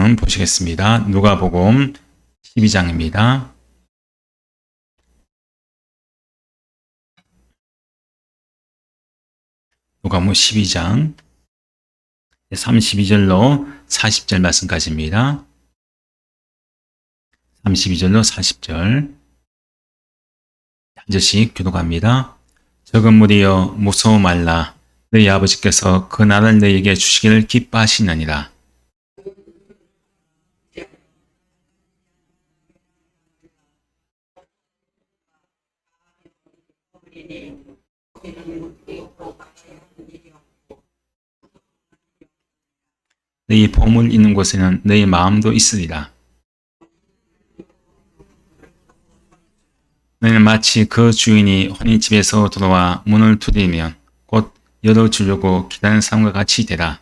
말씀 보시겠습니다. 누가복음 12장입니다. 누가복음 12장 32절로 40절 말씀까지입니다. 32절로 40절 한 절씩 교독합니다. 적은 무리여 무서워 말라. 너희 아버지께서 그 나라를 너희에게 주시기를 기뻐하시느니라. 너희 보물 있는 곳에는 너희 마음도 있으리라. 너희는 마치 그 주인이 혼인 집에서 돌아와 문을 두드리면 곧 열어주려고 기다리는 사람과 같이 되라.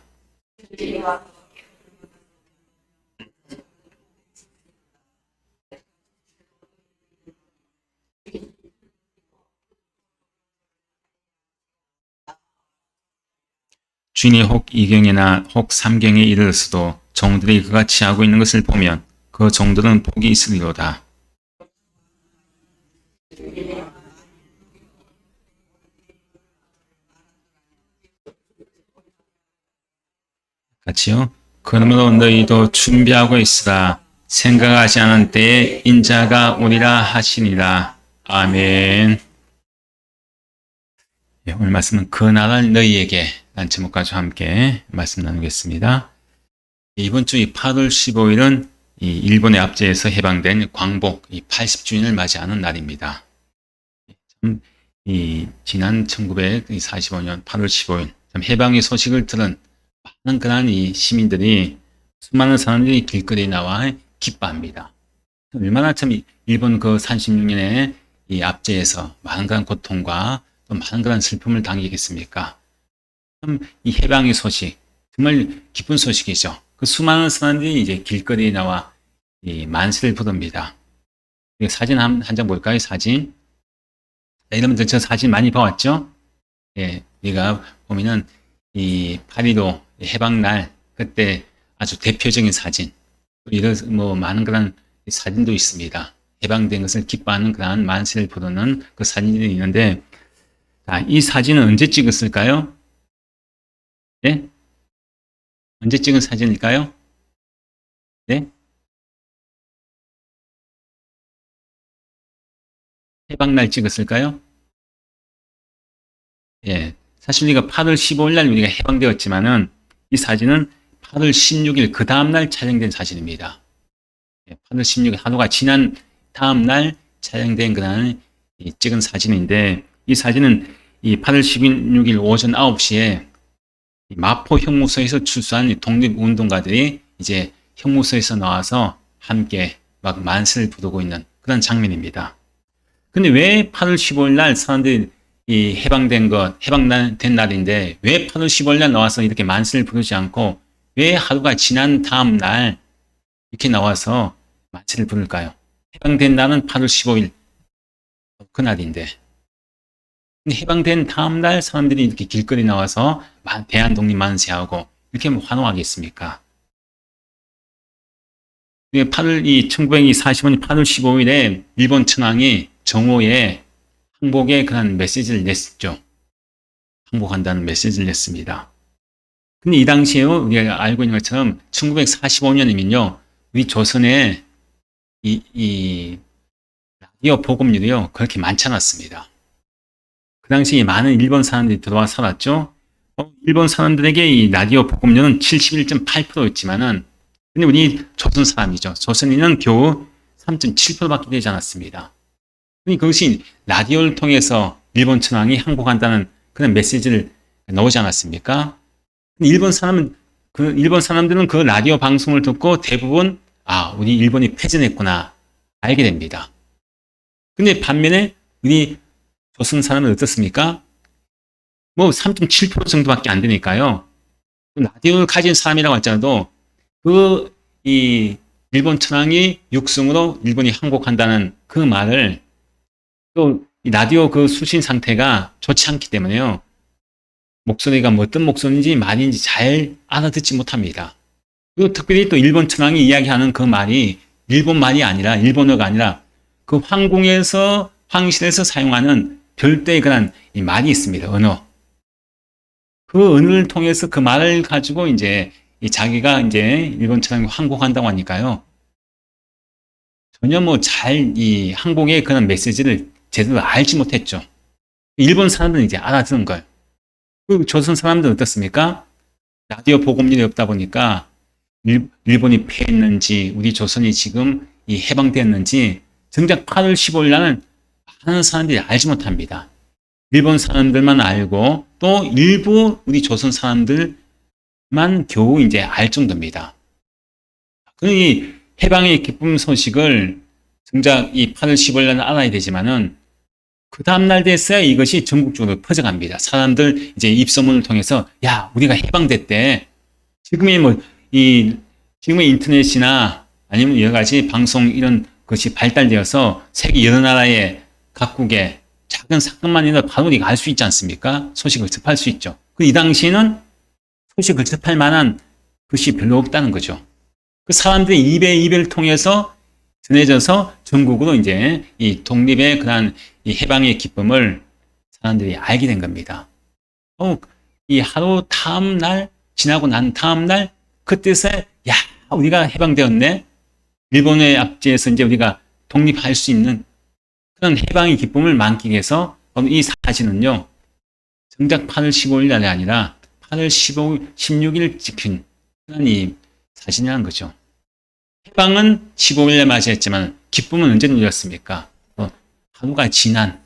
주인이 혹 2경이나 혹 3경에 이르렀어도 종들이 그같이 하고 있는 것을 보면 그 종들은 복이 있으리로다. 같이요. 그러므로 너희도 준비하고 있으라. 생각하지 않은 때에 인자가 오리라 하시니라. 아멘. 예, 오늘 말씀은 그 나라를 너희에게 라는 제목까지 함께 말씀 나누겠습니다. 이번 주 8월 15일은 일본의 압제에서 해방된 광복 80주년을 맞이하는 날입니다. 지난 1945년 8월 15일 해방의 소식을 들은 많은 그런 시민들이 수많은 사람들이 길거리에 나와 기뻐합니다. 얼마나 참 일본 그 36년의 이 압제에서 많은 그런 고통과 또 많은 그런 슬픔을 당기겠습니까? 참 이 해방의 소식 정말 기쁜 소식이죠. 그 수많은 사람들이 이제 길거리에 나와 이 만세를 부릅니다. 사진 한 장 볼까요? 사진. 여러분들 저 사진 많이 봐왔죠? 예, 우리가 보면은 이 8.15 해방날 그때 아주 대표적인 사진, 이런 뭐 많은 그런 사진도 있습니다. 해방된 것을 기뻐하는 그런 만세를 부르는 그 사진들이 있는데, 이 사진은 언제 찍었을까요? 네? 언제 찍은 사진일까요? 네? 해방날 찍었을까요? 예. 사실 우리가 8월 15일 날 우리가 해방되었지만은 이 사진은 8월 16일 그 다음날 촬영된 사진입니다. 8월 16일 하루가 지난 다음날 촬영된 그런 찍은 사진인데, 이 사진은 이 8월 16일 오전 9시에 마포 형무소에서 출소한 독립운동가들이 이제 형무소에서 나와서 함께 막 만세를 부르고 있는 그런 장면입니다. 근데 왜 8월 15일 날 사람들이 해방된 날인데 왜 8월 15일 날 나와서 이렇게 만세를 부르지 않고 왜 하루가 지난 다음 날 이렇게 나와서 만세를 부를까요? 해방된 날은 8월 15일 그날인데, 해방된 다음 날 사람들이 이렇게 길거리 나와서 대한독립 만세하고 이렇게 환호하겠습니까? 1945년 8월 15일에 일본 천황이 정오에 항복의 그런 메시지를 냈죠. 항복한다는 메시지를 냈습니다. 근데 이 당시에 우리가 알고 있는 것처럼 1945년이면요, 우리 조선에 이 라디오 보급률이요, 그렇게 많지 않았습니다. 그 당시에 많은 일본 사람들이 들어와 살았죠. 일본 사람들에게 이 라디오 보급률은 71.8%였지만은, 근데 우리 조선 사람이죠. 조선인은 겨우 3.7%밖에 되지 않았습니다. 그것이 라디오를 통해서 일본 천황이 항복한다는 그런 메시지를 나오지 않았습니까? 일본 사람들은 그 라디오 방송을 듣고 대부분, 우리 일본이 패전했구나, 알게 됩니다. 근데 반면에 우리 조선 사람은 어떻습니까? 뭐 3.7% 정도밖에 안 되니까요. 라디오를 가진 사람이라고 할지라도 이 일본 천황이 육성으로 일본이 항복한다는 그 말을 또 라디오 그 수신 상태가 좋지 않기 때문에요. 목소리가 뭐 어떤 목소리인지 말인지 잘 알아듣지 못합니다. 그리고 특별히 또 일본 천황이 이야기하는 그 말이 일본 말이 아니라, 일본어가 아니라 그 황궁에서, 황실에서 사용하는 별도의 그런 이 말이 있습니다. 언어. 그 언어를 통해서 그 말을 가지고 이제 이 자기가 이제 일본 천황이 항복한다고 하니까요. 전혀 뭐 잘 이 항복의 그런 메시지를 제대로 알지 못했죠. 일본 사람들은 이제 알아듣는 거예요. 그 조선 사람들은 어떻습니까? 라디오 복음률이 없다 보니까 일본이 패했는지 우리 조선이 지금 이 해방되었는지 정작 8월 15일 날은 많은 사람들이 알지 못합니다. 일본 사람들만 알고 또 일부 우리 조선 사람들만 겨우 이제 알 정도입니다. 이 해방의 기쁨 소식을 정작 이 8월 15일 날 알아야 되지만은 그 다음날 됐어야 이것이 전국적으로 퍼져갑니다. 사람들 이제 입소문을 통해서 야, 우리가 해방됐대. 지금의 인터넷이나 아니면 여러 가지 방송 이런 것이 발달되어서 세계 여러 나라의 각국의 작은 사건만이라도 바로 우리가 알 수 있지 않습니까? 소식을 접할 수 있죠. 이 당시에는 소식을 접할 만한 것이 별로 없다는 거죠. 그 사람들의 입을 통해서 전해져서 전국으로 이제 이 독립의 그런 이 해방의 기쁨을 사람들이 알게 된 겁니다. 이 하루 다음 날, 지나고 난 다음 날, 그때서 야, 우리가 해방되었네. 일본의 압제에서 이제 우리가 독립할 수 있는 그런 해방의 기쁨을 만끽해서 이 사진은요, 정작 8월 15일 날이 아니라 8월 16일 찍힌 그런 이 사진이라는 거죠. 해방은 15일에 맞이했지만 기쁨은 언제 누렸습니까? 하루가 지난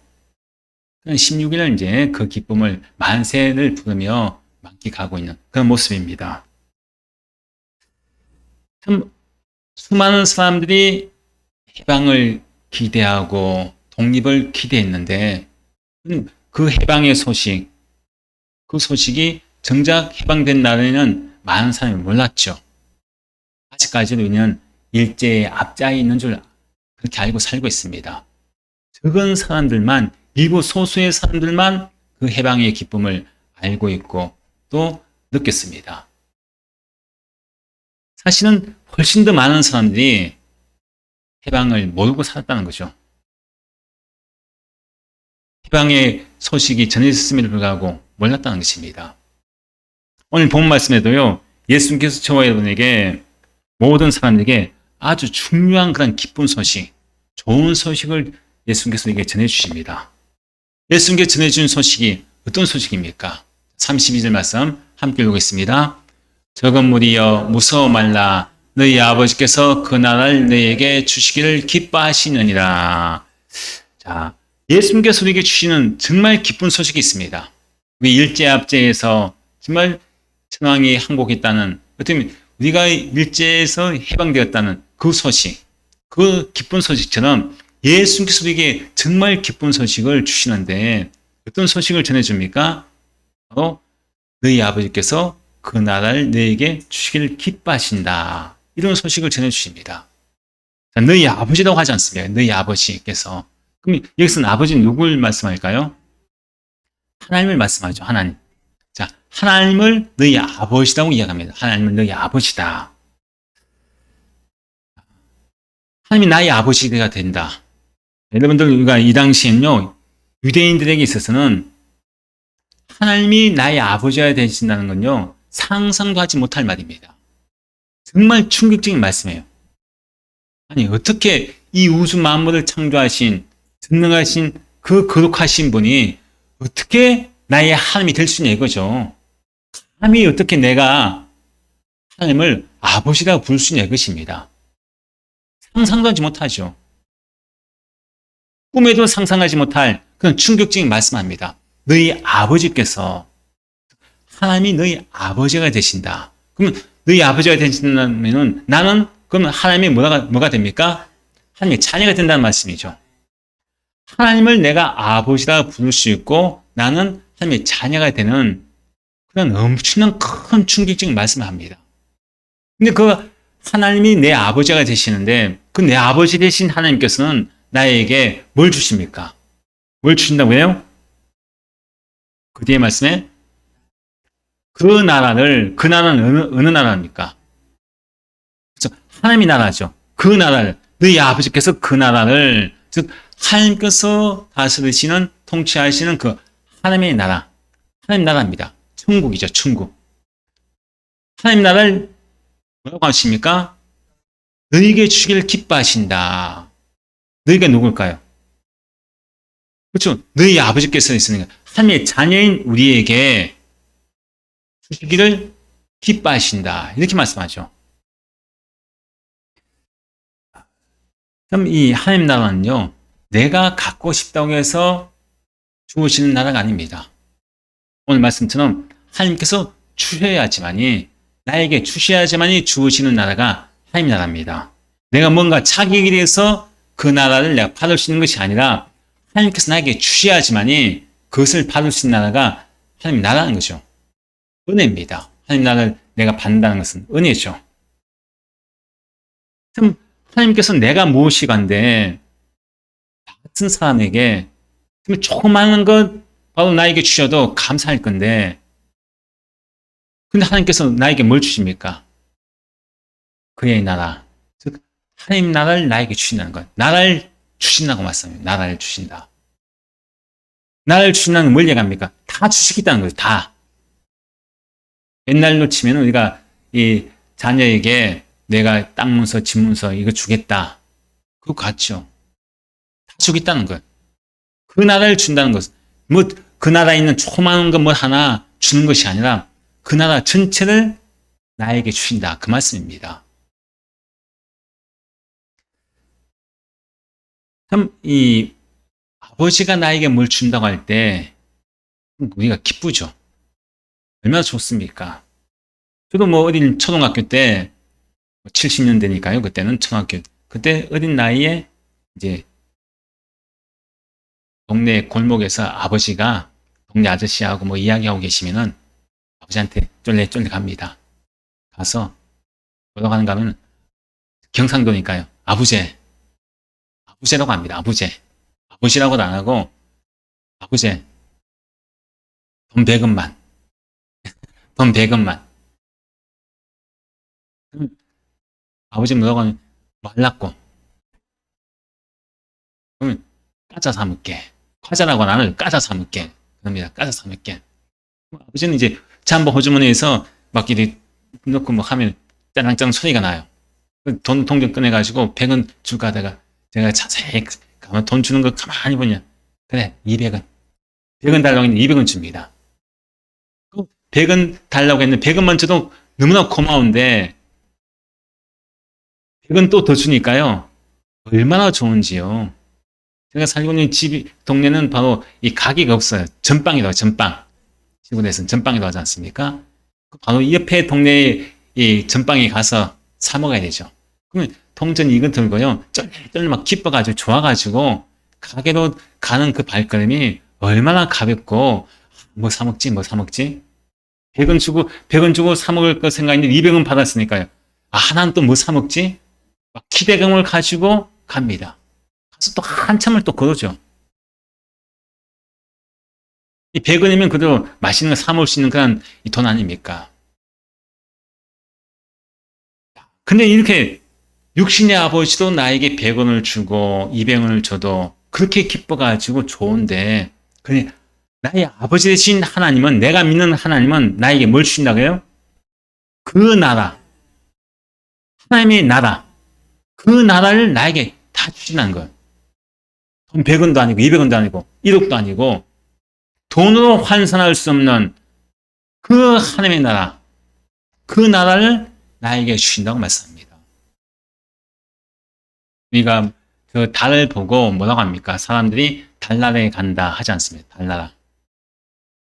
16일을 이제 그 기쁨을 만세를 부르며 만끽하고 있는 그런 모습입니다. 참 수많은 사람들이 해방을 기대하고 독립을 기대했는데 그 해방의 소식, 그 소식이 정작 해방된 날에는 많은 사람이 몰랐죠. 아직까지도 우리는 일제의 앞자에 있는 줄 그렇게 알고 살고 있습니다. 적은 사람들만, 일부 소수의 사람들만 그 해방의 기쁨을 알고 있고 또 느꼈습니다. 사실은 훨씬 더 많은 사람들이 해방을 모르고 살았다는 거죠. 해방의 소식이 전해졌음에도 불구하고 몰랐다는 것입니다. 오늘 본 말씀에도요, 예수님께서 저와 여러분에게 모든 사람들에게 아주 중요한 그런 기쁜 소식, 좋은 소식을 예수님께서 우리에게 전해주십니다. 예수님께서 전해준 소식이 어떤 소식입니까? 32절 말씀 함께 읽겠습니다. 적은 무리여 무서워 말라. 너희 아버지께서 그 나라를 너희에게 주시기를 기뻐하시느니라. 자, 예수님께서 우리에게 주시는 정말 기쁜 소식이 있습니다. 우리 일제압제에서 정말 천황이 항복했다는, 어떻게 우리가 일제에서 해방되었다는 그 소식, 그 기쁜 소식처럼 예수님께서 우리에게 정말 기쁜 소식을 주시는데 어떤 소식을 전해줍니까? 바로 너희 아버지께서 그 나라를 너희에게 주시기를 기뻐하신다. 이런 소식을 전해주십니다. 자, 너희 아버지라고 하지 않습니까? 너희 아버지께서. 그럼 여기서는 아버지는 누굴 말씀할까요? 하나님을 말씀하죠. 하나님. 자, 하나님을 너희 아버지라고 이야기합니다. 하나님은 너희 아버지다. 하나님이 나의 아버지가 된다. 여러분들, 우리가 이 당시엔요, 유대인들에게 있어서는 하나님이 나의 아버지가 되신다는 건요, 상상도 하지 못할 말입니다. 정말 충격적인 말씀이에요. 아니, 어떻게 이 우주 만물을 창조하신, 전능하신 그 거룩하신 분이 어떻게 나의 하나님이 될 수 있냐 이거죠. 감히 어떻게 내가 하나님을 아버지라고 부를 수 있냐 이것입니다. 상상도 하지 못하죠. 꿈에도 상상하지 못할 그런 충격적인 말씀합니다. 너희 아버지께서, 하나님이 너희 아버지가 되신다. 그러면 너희 아버지가 되신다면 나는 그러면 하나님이 뭐가 됩니까? 하나님의 자녀가 된다는 말씀이죠. 하나님을 내가 아버지라 부를 수 있고 나는 하나님의 자녀가 되는 그런 엄청난 큰 충격적인 말씀을 합니다. 근데 그 하나님이 내 아버지가 되시는데 그 내 아버지 되신 하나님께서는 나에게 뭘 주십니까? 뭘 주신다고 해요? 그 뒤에 말씀에 그 나라는 어느 나라입니까? 하나님의 나라죠. 그 나라를, 너희 아버지께서 그 나라를, 즉 하나님께서 다스리시는, 통치하시는 그 하나님의 나라, 하나님 나라입니다. 천국이죠, 천국. 하나님 나라를 뭐라고 하십니까? 너희에게 주기를 기뻐하신다. 너희가 누굴까요? 그렇죠. 너희 아버지께서 있으니까 하나님의 자녀인 우리에게 주시기를 기뻐하신다. 이렇게 말씀하죠. 그럼 이 하나님 나라는요, 내가 갖고 싶다고 해서 주시는 나라가 아닙니다. 오늘 말씀처럼 하나님께서 주셔야지만이, 나에게 주셔야지만이 주시는 나라가 하나님 나라입니다. 내가 뭔가 자기 길에서 그 나라를 내가 받을 수 있는 것이 아니라 하나님께서 나에게 주셔야지만이 그것을 받을 수 있는 나라가 하나님 나라는 거죠. 은혜입니다. 하나님 나라를 내가 받는다는 것은 은혜죠. 그럼 하나님께서 내가 무엇이간데 같은 사람에게 조그마한 것 바로 나에게 주셔도 감사할 건데, 근데 하나님께서 나에게 뭘 주십니까? 그의 나라, 즉 하나님 나라를 나에게 주신다는 것. 나라를 주신다고 말씀합니다. 나라를 주신다. 나라를 주신다는 건 뭘 얘기합니까? 다 주시겠다는 거죠. 다. 옛날로 치면 우리가 이 자녀에게 내가 땅 문서, 집 문서 이거 주겠다. 그거 같죠. 다 주겠다는 것. 그 나라를 준다는 것. 뭐 그 나라에 있는 조그마한 것 뭐 하나 주는 것이 아니라 그 나라 전체를 나에게 주신다. 그 말씀입니다. 참 이 아버지가 나에게 뭘 준다고 할 때 우리가 기쁘죠. 얼마나 좋습니까? 저도 뭐 어린 초등학교 때 70년대니까요. 그때는 초등학교. 그때 어린 나이에 이제 동네 골목에서 아버지가 동네 아저씨하고 뭐 이야기하고 계시면은 아버지한테 쫄래 갑니다. 가서 뭐라고 하는가 하면 경상도니까요. 아부제라고 합니다. 아버지라고도 안 하고 아부제. 돈 100원만. 돈 100원만. 아버지 뭐라고 하면 말랐고. 그러면 까자 사먹게. 과자라고 안 하면 까자 사먹게. 그럽니다. 까자 사먹게. 아버지는 이제 잠버 호주머니에서 막 이렇게 넣고 뭐 하면 짜랑짜랑 소리가 나요. 돈 통장 꺼내가지고 100원 줄까 하다가 제가 자세히 가만 돈 주는 거 가만히 보냐. 그래, 200원. 100원 달라고 했는데 200원 줍니다. 100원 달라고 했는데 100원만 줘도 너무나 고마운데 100원 또 더 주니까요. 얼마나 좋은지요. 제가 살고 있는 동네는 바로 이 가게가 없어요. 전빵이라고, 전빵. 시골에서는 전빵이라고 하지 않습니까? 바로 이 옆에 동네에 이 전빵에 가서 사 먹어야 되죠. 그러면 동전 이거 들고요. 쩔쩔 막 기뻐가지고 좋아가지고 가게로 가는 그 발걸음이 얼마나 가볍고 뭐 사 먹지? 100원 주고 사 먹을 거 생각했는데 200원 받았으니까요. 아, 난 또 뭐 사 먹지? 막 기대감을 가지고 갑니다. 가서 또 한참을 또 걸어죠. 이 100원이면 그래도 맛있는 거 사 먹을 수 있는 그런 돈 아닙니까? 근데 이렇게 육신의 아버지도 나에게 100원을 주고 200원을 줘도 그렇게 기뻐가지고 좋은데, 근데 나의 아버지 되신 하나님은, 내가 믿는 하나님은 나에게 뭘 주신다고요? 그 나라, 하나님의 나라, 그 나라를 나에게 다 주신다는 거예요. 돈 100원도 아니고 200원도 아니고 1억도 아니고 돈으로 환산할 수 없는 그 하나님의 나라, 그 나라를 나에게 주신다고 말씀합니다. 우리가 그 달을 보고 뭐라고 합니까? 사람들이 달나라에 간다 하지 않습니까? 달나라.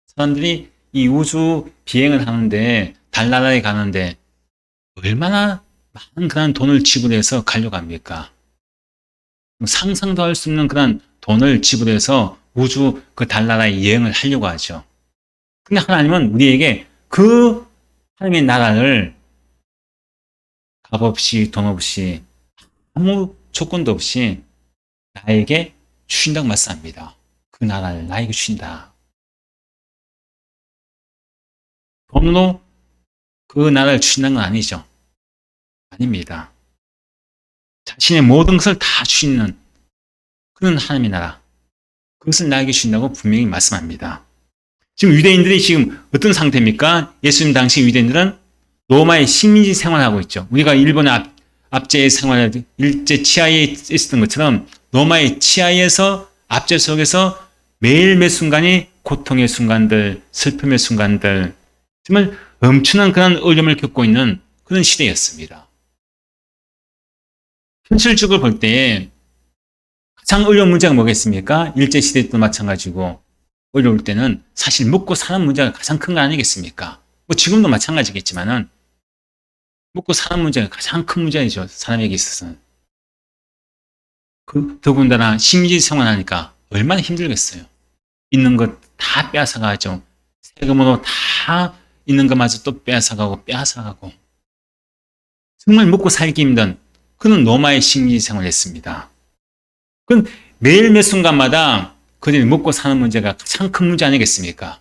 사람들이 이 우주 비행을 하는데, 달나라에 가는데 얼마나 많은 그런 돈을 지불해서 가려고 합니까? 상상도 할 수 없는 그런 돈을 지불해서 우주 그 달나라에 여행을 하려고 하죠. 근데 하나님은 우리에게 그 하나님의 나라를 값 없이 돈 없이 아무 조건도 없이 나에게 주신다고 말씀합니다. 그 나라를 나에게 주신다. 돈으로 그 나라를 주신다는 건 아니죠. 아닙니다. 자신의 모든 것을 다 주시는 그런 하나님의 나라. 그것을 나에게 주신다고 분명히 말씀합니다. 지금 유대인들이 지금 어떤 상태입니까? 예수님 당시 유대인들은 로마의 식민지 생활을 하고 있죠. 우리가 일본의 압제의 생활, 일제 치하에 있었던 것처럼 로마의 치하에서 압제 속에서 매일 매 순간이 고통의 순간들, 슬픔의 순간들, 정말 엄청난 그런 어려움을 겪고 있는 그런 시대였습니다. 현실적으로 볼 때 가장 어려운 문제가 뭐겠습니까? 일제시대 때도 마찬가지고 어려울 때는 사실 먹고 사는 문제가 가장 큰 거 아니겠습니까? 뭐 지금도 마찬가지겠지만은 먹고 사는 문제가 가장 큰 문제이죠. 사람에게 있어서는. 더군다나 식민지 생활하니까 얼마나 힘들겠어요. 있는 것 다 빼앗아가죠. 세금으로 다 있는 것마저 또 빼앗아가고 정말 먹고 살기 힘든 그런 로마의 식민지 생활을 했습니다. 그건 매일 매 순간마다 그들이 먹고 사는 문제가 가장 큰 문제 아니겠습니까?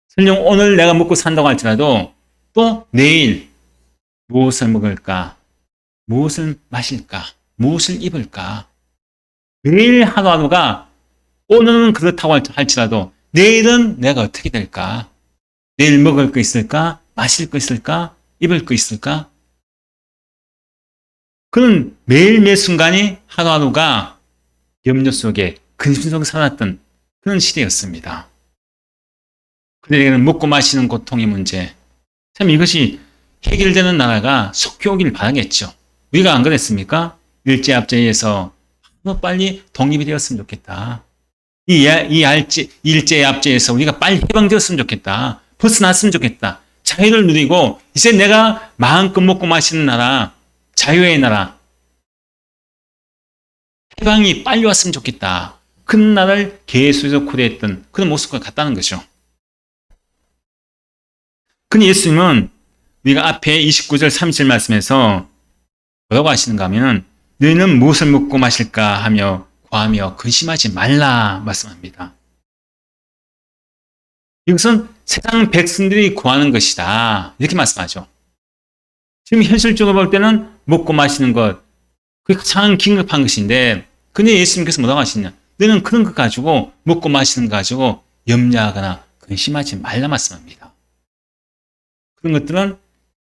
설령 오늘 내가 먹고 산다고 할지라도 또 내일 무엇을 먹을까? 무엇을 마실까? 무엇을 입을까? 매일 하루하루가 오늘은 그렇다고 할지라도 내일은 내가 어떻게 될까? 내일 먹을 거 있을까? 마실 거 있을까? 입을 거 있을까? 그런 매일 매 순간이 하루하루가 염려 속에 근심 속에 살았던 그런 시대였습니다. 그들에게는 먹고 마시는 고통의 문제, 참 이것이 해결되는 나라가 속히 오길 바라겠죠. 우리가 안 그랬습니까? 일제압제에서 빨리 독립이 되었으면 좋겠다. 이 일제압제에서 우리가 빨리 해방되었으면 좋겠다. 벗어났으면 좋겠다. 자유를 누리고 이제 내가 마음껏 먹고 마시는 나라, 자유의 나라, 해방이 빨리 왔으면 좋겠다. 그 나라를 계속해서 고려했던 그런 모습과 같다는 거죠. 근데 예수님은 우리가 앞에 29절 30절 말씀에서 뭐라고 하시는가 하면 너희는 무엇을 먹고 마실까 하며 구하며 근심하지 말라 말씀합니다. 이것은 세상 백성들이 구하는 것이다. 이렇게 말씀하죠. 지금 현실적으로 볼 때는 먹고 마시는 것, 그게 가장 긴급한 것인데, 근데 예수님께서 뭐라고 하시냐? 너는 그런 것 가지고, 먹고 마시는 것 가지고 염려하거나 근심하지 말라 말씀합니다. 그런 것들은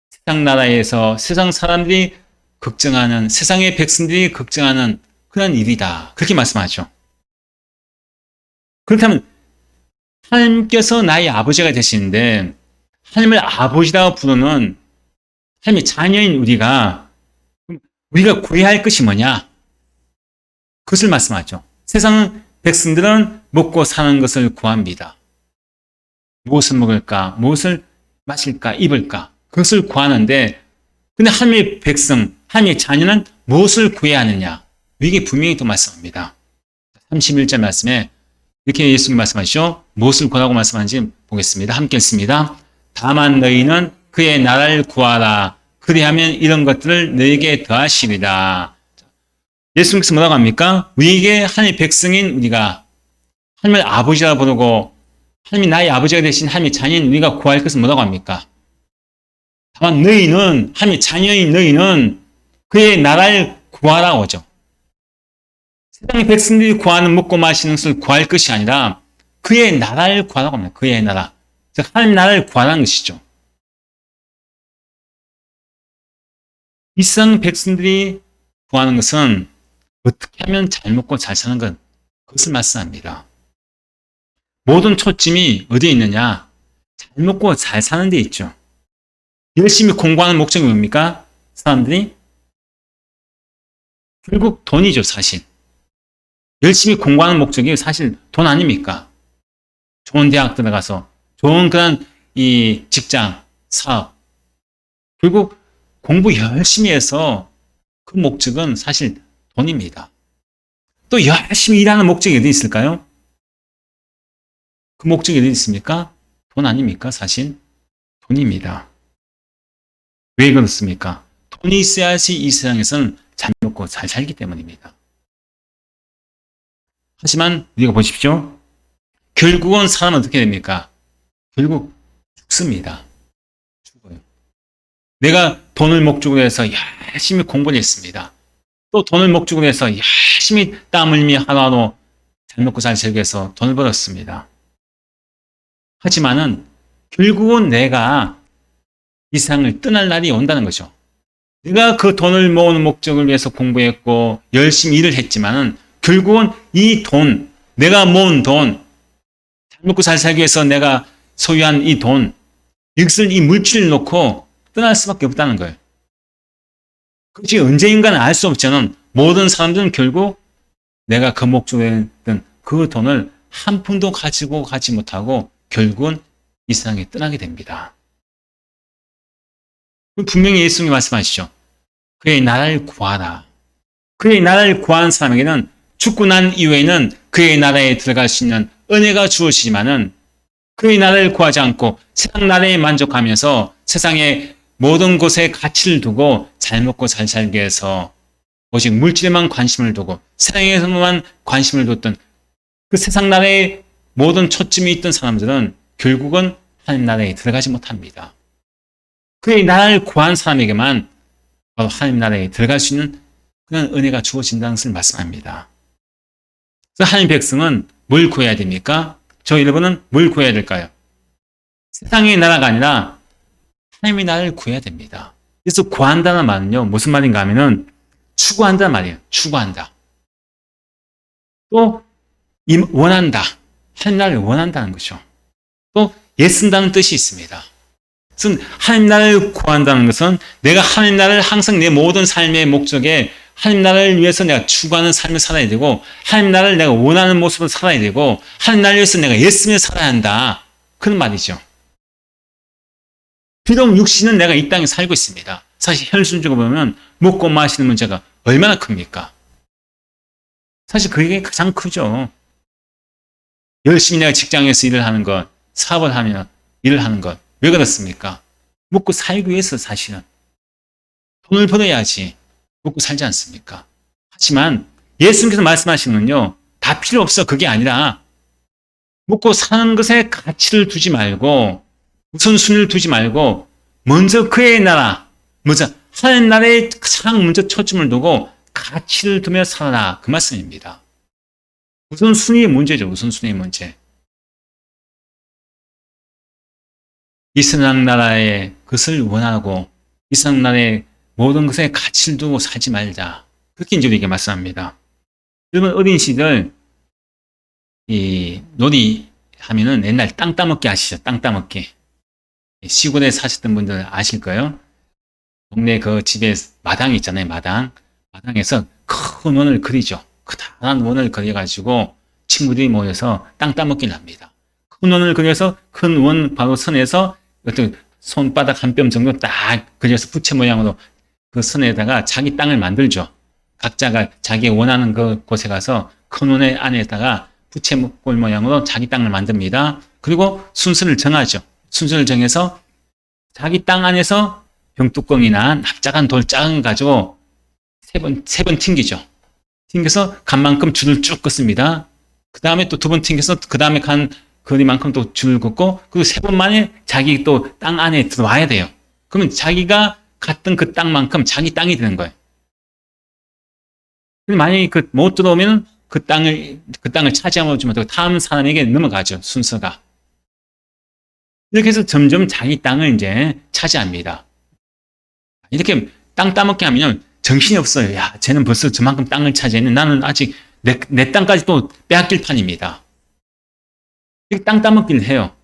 세상 나라에서 세상 사람들이 걱정하는, 세상의 백성들이 걱정하는 그런 일이다. 그렇게 말씀하죠. 그렇다면 하나님께서 나의 아버지가 되시는데 하나님을 아버지라고 부르는 하나님의 자녀인 우리가 구해야 할 것이 뭐냐? 그것을 말씀하죠. 세상 백성들은 먹고 사는 것을 구합니다. 무엇을 먹을까? 무엇을 마실까? 입을까? 그것을 구하는데 근데 하나님의 백성, 하나님의 자녀는 무엇을 구해야 하느냐? 이게 분명히 또 말씀합니다. 31절 말씀에 이렇게 예수님 말씀하시죠. 무엇을 구하라고 말씀하는지 보겠습니다. 함께 읽습니다. 다만 너희는 그의 나라를 구하라. 그리하면 이런 것들을 너희에게 더하시리라. 예수님께서 뭐라고 합니까? 우리에게 하나님의 백성인 우리가 하나님을 아버지라 부르고 하나님이 나의 아버지가 되신 하나님의 자녀인 우리가 구할 것은 뭐라고 합니까? 다만 너희는 하나님의 자녀인 너희는 그의 나라를 구하라고 하죠. 세상의 백성들이 구하는 먹고 마시는 것을 구할 것이 아니라 그의 나라를 구하라고 합니다. 그의 나라. 즉 하나님 나라를 구하라는 것이죠. 이 세상 백성들이 구하는 것은 어떻게 하면 잘 먹고 잘 사는 것, 그것을 말씀합니다. 모든 초점이 어디에 있느냐? 잘 먹고 잘 사는 데 있죠. 열심히 공부하는 목적이 뭡니까? 사람들이 결국 돈이죠, 사실. 열심히 공부하는 목적이 사실 돈 아닙니까? 좋은 대학 들어가서 좋은 그런 이 직장, 사업. 결국 공부 열심히 해서 그 목적은 사실 돈입니다. 또 열심히 일하는 목적이 어디 있을까요? 그 목적이 어디 있습니까? 돈 아닙니까? 사실 돈입니다. 왜 그렇습니까? 돈이 있어야지 이 세상에서는 잘 먹고 잘 살기 때문입니다. 하지만 우리가 보십시오. 결국은 사람은 어떻게 됩니까? 결국 죽습니다. 죽어요. 내가 돈을 목적으로 해서 열심히 공부를 했습니다. 또 돈을 목적으로 해서 열심히 땀 흘리며 하루하루 잘 먹고 잘 살기 위해서 돈을 벌었습니다. 하지만은 결국은 내가 이 세상을 떠날 날이 온다는 거죠. 내가 그 돈을 모으는 목적을 위해서 공부했고 열심히 일을 했지만은 결국은 이 돈, 내가 모은 돈, 잘 먹고 잘 살기 위해서 내가 소유한 이 돈, 이것을 이 물질을 놓고 떠날 수밖에 없다는 거예요. 그것이 언제인가는 알 수 없지만 모든 사람들은 결국 내가 그 목적으로 했던 그 돈을 한 푼도 가지고 가지 못하고 결국은 이 세상에 떠나게 됩니다. 분명히 예수님이 말씀하시죠. 그의 나라를 구하라. 그의 나라를 구하는 사람에게는 죽고 난 이후에는 그의 나라에 들어갈 수 있는 은혜가 주어지지만은 그의 나라를 구하지 않고 세상 나라에 만족하면서 세상의 모든 곳에 가치를 두고 잘 먹고 잘 살기 위해서 오직 물질에만 관심을 두고 세상에서만 관심을 뒀던 그 세상 나라에 모든 초점이 있던 사람들은 결국은 하나님 나라에 들어가지 못합니다. 그의 나라를 구한 사람에게만 바로 하나님 나라에 들어갈 수 있는 그런 은혜가 주어진다는 것을 말씀합니다. 그래서 하나님 백성은 뭘 구해야 됩니까? 저 여러분은 뭘 구해야 될까요? 세상의 나라가 아니라 하나님의 나라를 구해야 됩니다. 그래서 구한다는 말은요, 무슨 말인가 하면은 추구한다는 말이에요. 추구한다. 또 원한다. 하나님 나라를 원한다는 거죠. 또 애쓴다는 뜻이 있습니다. 그래서 하나님 나라를 구한다는 것은 내가 하나님 나라를 항상 내 모든 삶의 목적에 하나님 나라를 위해서 내가 추구하는 삶을 살아야 되고 하나님 나라를 내가 원하는 모습으로 살아야 되고 하나님 나라를 위해서 내가 애쓰며 살아야 한다. 그런 말이죠. 비록 육신은 내가 이 땅에 살고 있습니다. 사실 현실적으로 보면 먹고 마시는 문제가 얼마나 큽니까? 사실 그게 가장 크죠. 열심히 내가 직장에서 일을 하는 것, 사업을 하며 일을 하는 것. 왜 그렇습니까? 먹고 살기 위해서 사실은. 돈을 벌어야지 먹고 살지 않습니까? 하지만 예수님께서 말씀하시는 건요. 다 필요 없어. 그게 아니라 먹고 사는 것에 가치를 두지 말고 우선순위를 두지 말고 먼저 그의 나라, 먼저 하나님 나라에 가장 먼저 초점을 두고 가치를 두며 살아라. 그 말씀입니다. 우선순위의 문제죠. 우선순위의 문제. 이 세상 나라의 것을 원하고 이 세상 나라의 모든 것에 가치를 두고 살지 말자. 그렇게 이제 우리에게 말씀합니다. 여러분 어린 시절 이 놀이 하면은 옛날 땅 따먹기 아시죠? 땅 따먹기. 시골에 사셨던 분들 아실 거예요. 동네 그 집에 마당이 있잖아요. 마당에서 큰 원을 그리죠. 크다란 원을 그려가지고 친구들이 모여서 땅 따먹기를 합니다. 큰 원을 그려서 큰 원 바로 선에서 어떤 손바닥 한 뼘 정도 딱 그려서 부채 모양으로 그 선에다가 자기 땅을 만들죠. 각자가 자기 원하는 그 곳에 가서 큰 원의 안에다가 부채꼴 모양으로 자기 땅을 만듭니다. 그리고 순서를 정하죠. 순서를 정해서 자기 땅 안에서 병뚜껑이나 납작한 돌 작은 거 가지고 세 번 튕기죠. 튕겨서 간 만큼 줄을 쭉 긋습니다. 그 다음에 또 두 번 튕겨서 그 다음에 간 거리만큼 또 줄을 긋고 그리고 세 번 만에 자기 또 땅 안에 들어와야 돼요. 그러면 자기가 갔던 그 땅만큼 자기 땅이 되는 거예요. 만약에 못 들어오면 그 땅을 차지하지 못하고 다음 사람에게 넘어가죠. 순서가. 이렇게 해서 점점 자기 땅을 이제 차지합니다. 이렇게 땅 따먹게 하면 정신이 없어요. 야, 쟤는 벌써 저만큼 땅을 차지했네. 나는 아직 내 땅까지 또 빼앗길 판입니다. 이렇게 땅 따먹기를 해요.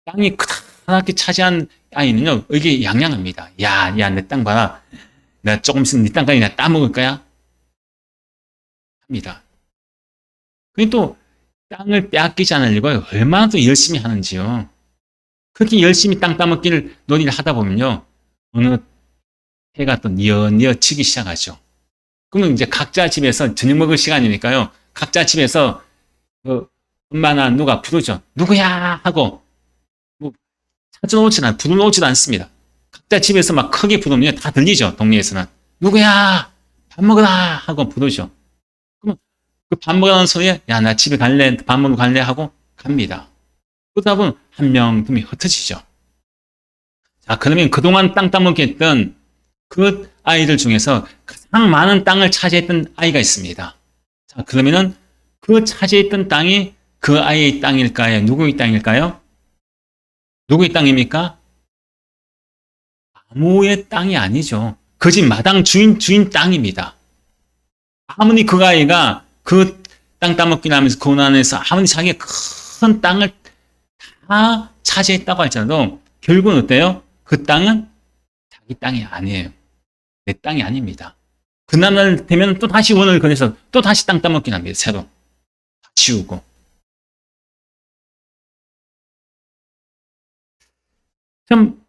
땅이 크다랗게 차지한 아이는요, 이게 양양합니다. 야, 내 땅 봐라. 내가 조금 있으면 네 땅까지 내가 따먹을 거야? 합니다. 그게 또 땅을 빼앗기지 않으려고 얼마나 또 열심히 하는지요. 그렇게 열심히 땅 따먹기를 논의를 하다 보면요. 어느 해가 또 뉘어뉘어 치기 시작하죠. 그러면 이제 각자 집에서 저녁 먹을 시간이니까요. 각자 집에서 엄마나 누가 부르죠. 누구야? 하고 뭐 부르지도 않습니다. 각자 집에서 막 크게 부르면 다 들리죠. 동네에서는. 누구야? 밥 먹으라! 하고 부르죠. 그러면 그 밥 먹으라는 소리에 야, 나 집에 갈래? 밥 먹으러 갈래? 하고 갑니다. 그러다 보면 한 명, 두 명이 흩어지죠. 자, 그러면 그동안 땅 따먹기 했던 그 아이들 중에서 가장 많은 땅을 차지했던 아이가 있습니다. 자, 그러면은 그 차지했던 땅이 그 아이의 땅일까요? 누구의 땅일까요? 누구의 땅입니까? 아무의 땅이 아니죠. 그 집 마당 주인 땅입니다. 아무리 그 아이가 그 땅 따먹기 하면서 고난에서 아무리 자기가 큰 땅을 다 차지했다고 할지라도 결국은 어때요? 그 땅은 자기 땅이 아니에요. 내 땅이 아닙니다. 그날 되면 또 다시 원을 건네서 또 다시 땅 따먹긴 합니다. 새로 치우고. 참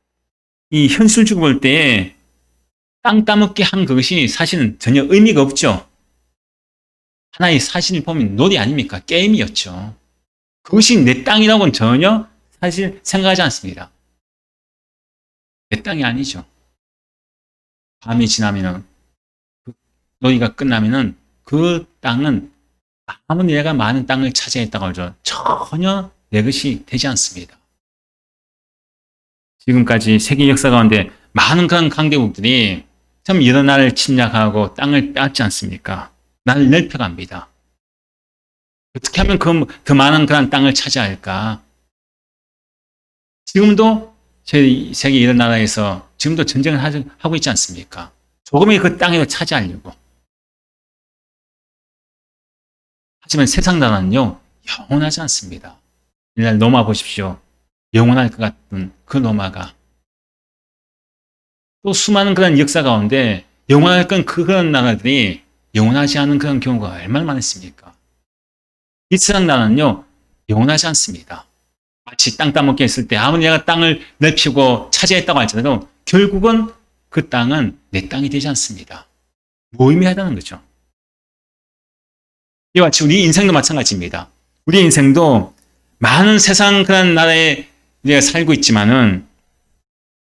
이 현실적으로 볼 때 땅 따먹기 한 그것이 사실은 전혀 의미가 없죠. 하나의 사실을 보면 놀이 아닙니까? 게임이었죠. 그것이 내 땅이라고는 전혀 사실 생각하지 않습니다. 내 땅이 아니죠. 밤이 지나면은, 그 놀이가 끝나면은 그 땅은 아무리 내가 많은 땅을 차지했다고 하죠. 전혀 내 것이 되지 않습니다. 지금까지 세계 역사 가운데 많은 그런 강대국들이 참 여러 나라를 침략하고 땅을 빼앗지 않습니까? 나를 넓혀갑니다. 어떻게 하면 더 많은 그런 땅을 차지할까? 지금도 세계 여러 나라에서 지금도 전쟁을 하고 있지 않습니까? 조금의 그 땅을 차지하려고. 하지만 세상 나라는요, 영원하지 않습니다. 이날 로마 보십시오. 영원할 것 같은 그 로마가. 또 수많은 그런 역사 가운데 영원할 건 그런 나라들이 영원하지 않은 그런 경우가 얼마나 많습니까? 이 세상 나라는요, 영원하지 않습니다. 마치 땅 따먹기 했을 때 아무리 내가 땅을 넓히고 차지했다고 할지라도 결국은 그 땅은 내 땅이 되지 않습니다. 무의미하다는 거죠. 이와 같이 우리 인생도 마찬가지입니다. 우리 인생도 많은 세상 그런 나라에 우리가 살고 있지만은,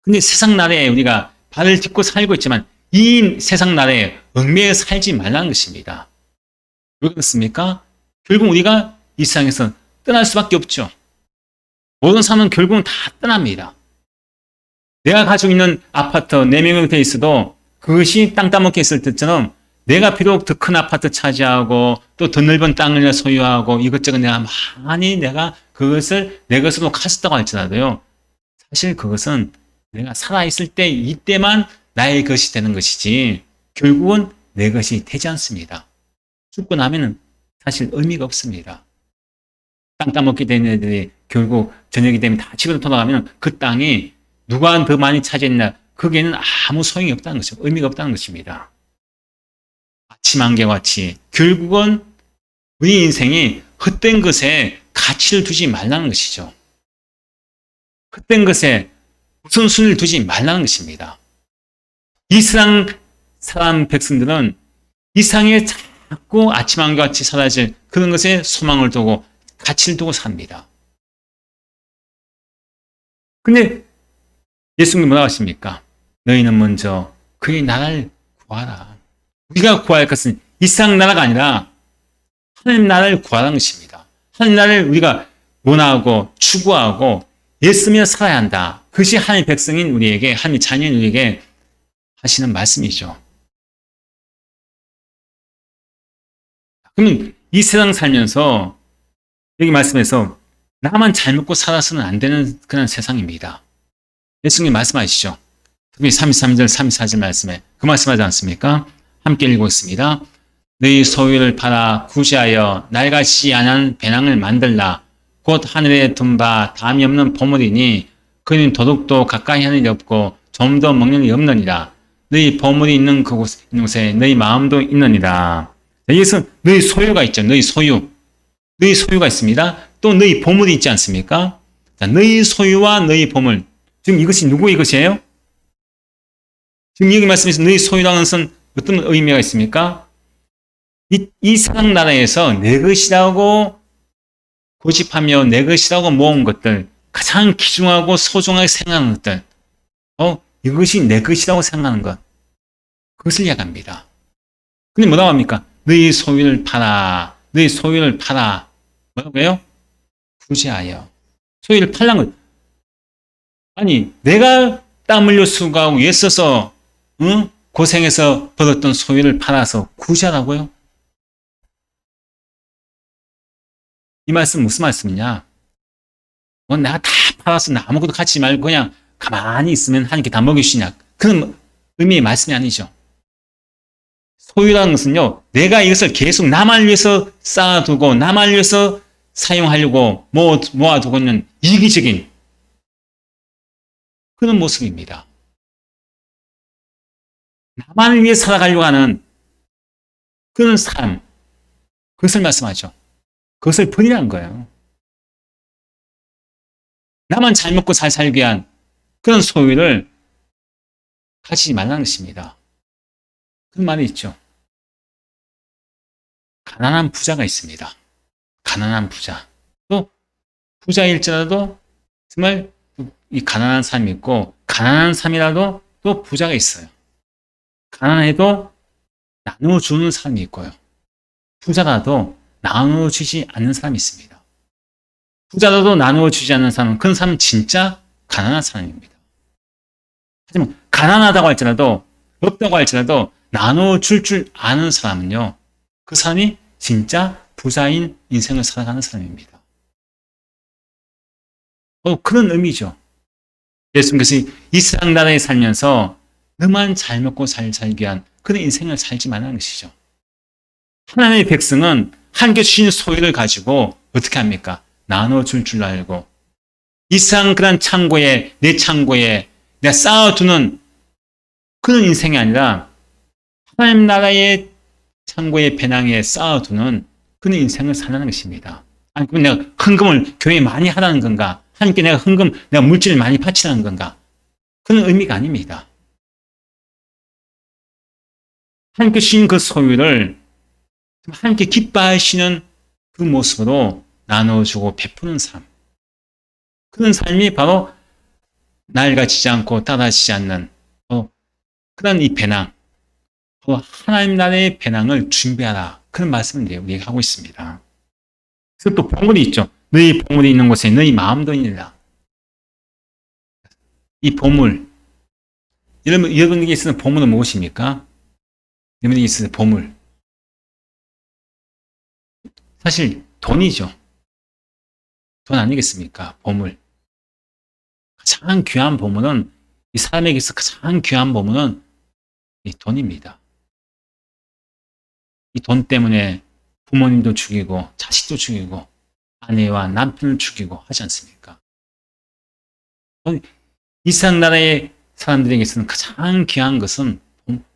근데 세상 나라에 우리가 발을 딛고 살고 있지만 이 세상 나라에 얽매여 살지 말라는 것입니다. 왜 그렇습니까? 결국 우리가 이 세상에서 떠날 수밖에 없죠. 모든 사람은 결국은 다 떠납니다. 내가 가지고 있는 아파트 4명이 돼 있어도 그것이 땅 따먹기 했을 때처럼 내가 비록 더 큰 아파트 차지하고 또 더 넓은 땅을 소유하고 이것저것 내가 그것을 내 것으로 가졌다고 할지라도요. 사실 그것은 내가 살아있을 때 이때만 나의 것이 되는 것이지 결국은 내 것이 되지 않습니다. 죽고 나면은 사실 의미가 없습니다. 땅 따먹게 된 애들이 결국 저녁이 되면 다 집으로 돌아가면 그 땅이 누가 더 많이 차지했냐 거기에는 아무 소용이 없다는 것이죠. 의미가 없다는 것입니다. 아침 안개와 같이 결국은 우리 인생이 헛된 것에 가치를 두지 말라는 것이죠. 헛된 것에 우선순위를 두지 말라는 것입니다. 이 세상 사람 백성들은 이 세상에 자꾸 아침 안개와 같이 사라질 그런 것에 소망을 두고 가치를 두고 삽니다. 근데 예수님이 뭐라고 하십니까? 너희는 먼저 그의 나라를 구하라. 우리가 구할 것은 이 세상 나라가 아니라 하나님 나라를 구하라는 것입니다. 하나님 나라를 우리가 원하고 추구하고 애쓰며 살아야 한다. 그것이 하나님 백성인 우리에게, 하나님 자녀인 우리에게 하시는 말씀이죠. 그러면 이 세상 살면서 여기 말씀에서 나만 잘 먹고 살아서는 안 되는 그런 세상입니다. 예수님 말씀하시죠. 특히 33절, 34절 말씀에 그 말씀하지 않습니까? 함께 읽겠습니다. 너희 소유를 팔아 구제하여 낡아지지 않은 배낭을 만들라. 곧 하늘에 둔 바 담이 없는 보물이니 그는 도둑도 가까이 하는 일이 없고 좀도 먹는 일이 없느니라. 너희 보물이 있는 그곳에 너희 마음도 있느니라. 여기서 너희 소유가 있죠. 너희 소유. 너희 소유가 있습니다. 또 너희 보물이 있지 않습니까? 자, 너희 소유와 너희 보물. 지금 이것이 누구의 것이에요? 지금 여기 말씀에서 너희 소유라는 것은 어떤 의미가 있습니까? 이 세상 나라에서 내 것이라고 고집하며 내 것이라고 모은 것들, 가장 귀중하고 소중하게 생각하는 것들, 이것이 내 것이라고 생각하는 것, 그것을 이야기합니다. 근데 뭐라고 합니까? 너희 소유를 팔아, 너희 소유를 팔아. 뭐라고 해요? 구제하여. 소유를 팔란 것. 아니, 내가 땀 흘려 수고하고 애써서 고생해서 벌었던 소유를 팔아서 구제하라고요? 이 말씀 무슨 말씀이냐? 내가 다 팔았어. 나 아무것도 갖지 말고 그냥 가만히 있으면 하나님께 다 먹이시냐? 그런 의미의 말씀이 아니죠. 소유라는 것은요, 내가 이것을 계속 나만 위해서 쌓아두고 나만 위해서 사용하려고 모아두고 있는 이기적인 그런 모습입니다. 나만 위해 살아가려고 하는 그런 삶, 그것을 말씀하죠. 그것을 버리라는 거예요. 나만 잘 먹고 잘 살기 위한 그런 소유를 가지지 말라는 것입니다. 그런 말이 있죠. 가난한 부자가 있습니다. 가난한 부자. 또 부자일지라도 정말 이 가난한 사람이 있고 가난한 사람이라도 또 부자가 있어요. 가난해도 나누어주는 사람이 있고요. 부자라도 나누어주지 않는 사람이 있습니다. 부자라도 나누어주지 않는 사람은 그런 사람은 진짜 가난한 사람입니다. 하지만 가난하다고 할지라도 없다고 할지라도 나누어줄 줄 아는 사람은요. 그 사람이 진짜 부자인 인생을 살아가는 사람입니다. 그런 의미죠. 예수님께서 이 세상 나라에 살면서 너만 잘 먹고 잘 살기 위한 그런 인생을 살지 말라는 것이죠. 하나님의 백성은 하나님께 주신 소유를 가지고 어떻게 합니까? 나눠줄 줄 알고 이 세상 그런 창고에 내 창고에 내가 쌓아두는 그런 인생이 아니라 하나님 나라의 창고의 배낭에 쌓아두는 그런 인생을 살라는 것입니다. 아니, 그럼 내가 헌금을 교회에 많이 하라는 건가? 하나님께 내가 물질을 많이 바치라는 건가? 그런 의미가 아닙니다. 하나님께 주신 그 소유를 하나님께 기뻐하시는 그 모습으로 나눠주고 베푸는 삶. 그런 삶이 바로 낡아지지 않고 따라지지 않는 그런 이 배낭. 하나님 나라의 배낭을 준비하라. 그런 말씀을 우리가 하고 있습니다. 그래서 또 보물이 있죠. 너희 보물이 있는 곳에 너희 마음도 있느니라. 이 보물. 여러분에게 있는 보물은 무엇입니까? 여러분에게 있는 보물. 사실 돈이죠. 돈 아니겠습니까? 보물. 가장 귀한 보물은 이 사람에게서 가장 귀한 보물은 이 돈입니다. 이 돈 때문에 부모님도 죽이고 자식도 죽이고 아내와 남편을 죽이고 하지 않습니까? 이 세상 나라의 사람들에게서는 가장 귀한 것은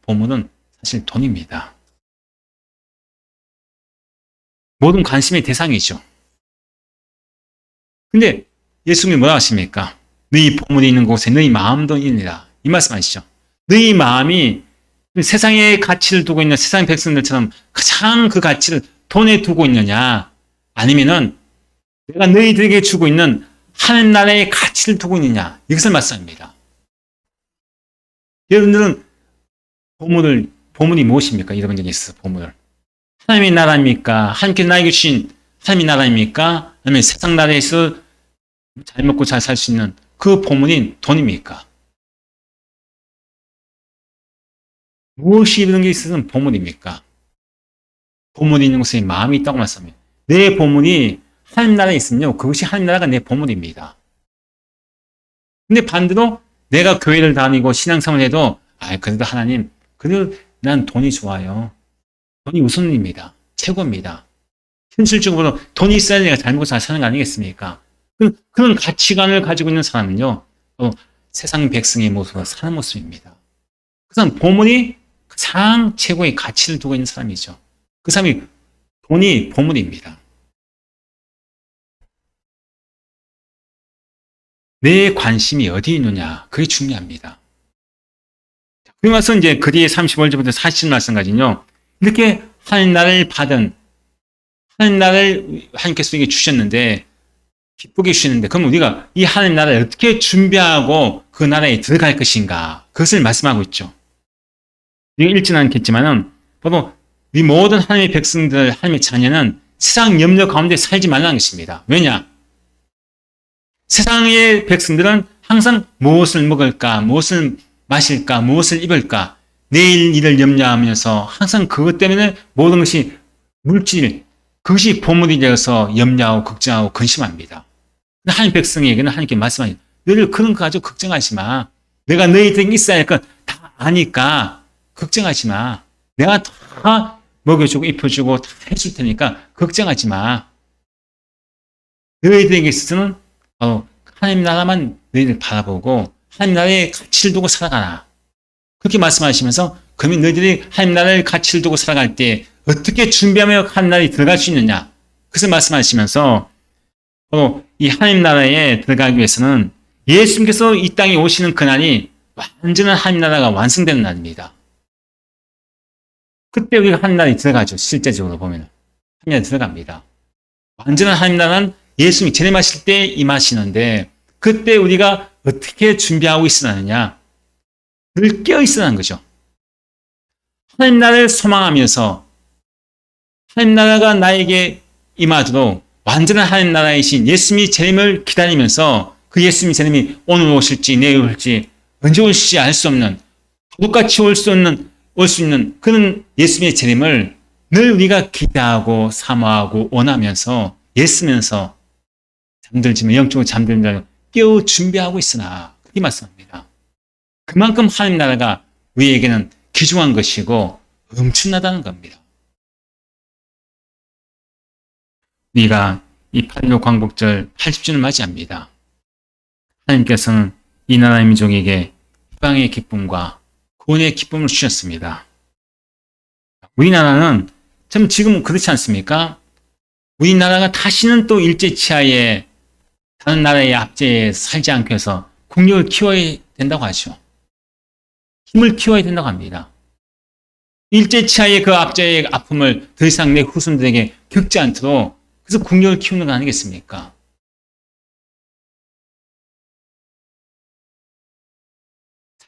보물은 사실 돈입니다. 모든 관심의 대상이죠. 근데 예수님이 뭐라 하십니까? 너희 보물이 있는 곳에 너희 마음도 있느니라. 이 말씀 아시죠? 너희 마음이 세상의 가치를 두고 있는 세상 백성들처럼 가장 그 가치를 돈에 두고 있느냐? 아니면은 내가 너희들에게 주고 있는 하나님 나라의 가치를 두고 있느냐? 이것을 말씀합니다. 여러분들은 보물이 무엇입니까? 여러분에게 있어 보물. 하나님의 나라입니까? 하나님께 나에게 주신 하나님의 나라입니까? 아니면 세상 나라에서 잘 먹고 잘 살 수 있는 그 보물인 돈입니까? 무엇이 이런 게 있어서는 보물입니까? 보물이 있는 곳에 마음이 있다고 말씀합니다. 내 보물이 하나님 나라에 있으면요. 그것이 하나님 나라가 내 보물입니다. 근데 반대로 내가 교회를 다니고 신앙생활을 해도 그래도 하나님, 그래도 난 돈이 좋아요. 돈이 우선입니다. 최고입니다. 현실적으로 돈이 있어야 내가 잘 먹고 잘 사는 거 아니겠습니까? 그런 가치관을 가지고 있는 사람은요. 또 세상 백성의 모습으로 사는 모습입니다. 그 사람 보물이 가장 최고의 가치를 두고 있는 사람이죠. 그 사람이 돈이 보물입니다. 내 관심이 어디에 있느냐, 그게 중요합니다. 그 말씀 이제 그리에 35절부터 40절 말씀까지는요. 이렇게 하나님 나라를 받은 하나님 나라를 하나님께서 우리에게 주셨는데 기쁘게 주시는데 그럼 우리가 이 하나님 나라를 어떻게 준비하고 그 나라에 들어갈 것인가 그것을 말씀하고 있죠. 우리가 읽지는 않겠지만은 바로 이 모든 하나님의 백성들, 하나님의 자녀는 세상 염려 가운데 살지 말라는 것입니다. 왜냐? 세상의 백성들은 항상 무엇을 먹을까, 무엇을 마실까, 무엇을 입을까, 내일 일을 염려하면서 항상 그것 때문에 모든 것이 물질, 그것이 보물이 되어서 염려하고 걱정하고 근심합니다. 하나님 백성에게는 하나님께 말씀하니 너희들 그런 거 가지고 걱정하지 마. 내가 너희들에게 있어야 할 건 다 아니까 걱정하지 마. 내가 다 먹여주고 입혀주고 다 해줄 테니까 걱정하지 마. 너희들에게 있어서는 하나님 나라만 너희들 바라보고 하나님 나라의 가치를 두고 살아가라. 그렇게 말씀하시면서 그러면 너희들이 하나님 나라의 가치를 두고 살아갈 때 어떻게 준비하며 하나님 나라에 들어갈 수 있느냐. 그것을 말씀하시면서 이 하나님 나라에 들어가기 위해서는 예수님께서 이 땅에 오시는 그날이 완전한 하나님 나라가 완성되는 날입니다. 그때 우리가 하나님 나라에 들어가죠. 실제적으로 보면 하나님 나라에 들어갑니다. 완전한 하나님 나라는 예수님이 재림하실 때 임하시는데 그때 우리가 어떻게 준비하고 있으느냐. 늘 깨어 있으라는 거죠. 하나님 나라를 소망하면서 하나님 나라가 나에게 임하도록 완전한 하나님 나라이신 예수님이 재림을 기다리면서 그 예수님이 재림이 오늘 오실지 내일 올지 언제 올지 알 수 없는 똑같이 올 수 있는 그런 예수님의 재림을 늘 우리가 기대하고 사모하고 원하면서 애쓰면서 잠들지만 영적으로 잠들면 깨어 준비하고 있으나 그렇게 말씀합니다. 그만큼 하나님 나라가 우리에게는 귀중한 것이고 엄청나다는 겁니다. 우리가 이 8.15 광복절 80주년을 맞이합니다. 하나님께서는 이 나라의 민족에게 희망의 기쁨과 구원의 기쁨을 주셨습니다. 우리나라는 참 지금 그렇지 않습니까? 우리나라가 다시는 또 일제치하에 다른 나라의 압제에 살지 않기 위해서 국력을 키워야 된다고 하죠. 힘을 키워야 된다고 합니다. 일제치하의 그 압제의 아픔을 더 이상 내 후손들에게 겪지 않도록 그래서 국력을 키우는 거 아니겠습니까?